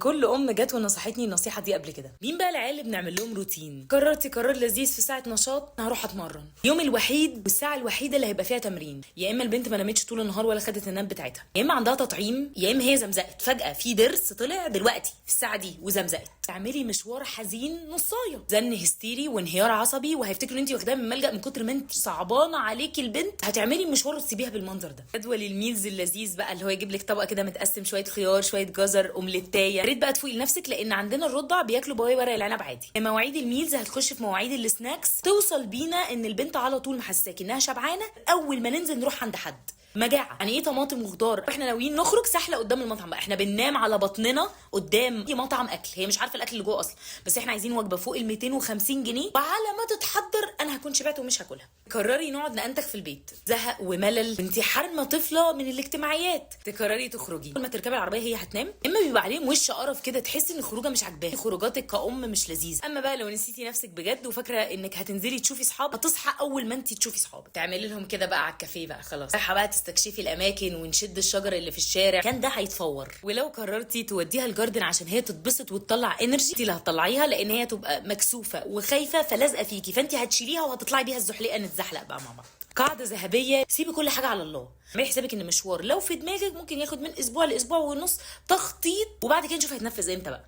كل ام جت ونصحتني النصيحه دي قبل كده. مين بقى العيال اللي بنعمل لهم روتين؟ قررتي قرار لذيذ في ساعه نشاط هروح اتمرن، اليوم الوحيد والساعه الوحيده اللي هيبقى فيها تمرين، يا اما البنت ما نامتش طول النهار ولا خدت النام بتاعتها، يا اما عندها تطعيم، يا اما هي زمزقت فجاه في ضرس طلع دلوقتي في الساعه دي وزمزقت. تعملي مشوار حزين نصايه، زن هستيري وانهيار عصبي، وهيفتكروا ان انت واخداها من ملجأ من كتر ما انت صعبانه عليكي البنت. هتعملي مشوار وتسيبيها بالمنظر ده. جدول الميلز اللذيذ بقى اللي هو يجيب لك طبق كده متقسم، شويه خيار شويه جزر اومليتايه. يا ريت بقى تفوقي لنفسك لان عندنا الرضع بياكلوا بواقي ورق العنب عادي. مواعيد الميلز هتخش في مواعيد السناكس، توصل بينا ان البنت على طول محساكي انها شبعانه اول ما ننزل نروح عند حد. مجاعه يعني ايه طماطم وخضار، احنا ناويين نخرج سحله قدام المطعم بقى، احنا بننام على بطننا قدام مطعم اكل، هي مش عارفه الاكل اللي جوه اصلا، بس احنا عايزين وجبه فوق ال 250 جنيه وعلى ما تتحضر انا هكون شبعت ومش هاكلها. قرري نقعد نأنتخ في البيت، زهق وملل، انت حارمه طفله من الاجتماعيات. تقرري تخرجي، كل ما تركبي العربيه هي هتنام، اما بيبقى عليهم وش قرف كده تحسي ان الخروجه مش عاجباكي، خروجاتك كأم مش لذيذه. اما بقى لو نسيتي نفسك بجد وفاكره انك هتنزلي تشوفي صحاب، هتصحى اول ما انت تشوفي صحابك. تعملي لهم كده بقى على الكافيه بقى، خلاص رايحه بقى تستكشفي الاماكن ونشد الشجر اللي في الشارع، كان ده هيتفور. ولو قررتي توديها الجاردن عشان هي تتبسط وتطلع انرجي، انت اللي هتطلعيها لان هي تبقى مكسوفه وخايفه فلازقه فيكي، فانت هتشيليها وهتطلعي بيها الزحليقه نتزحلق بقى مع بعض. قاعده ذهبيه، سيبي كل حاجه على الله، اعملي حسابك ان مشوار لو في دماغك ممكن ياخد من اسبوع لاسبوع ونص تخطيط، وبعد كده نشوف هيتنفذ امتى بقى.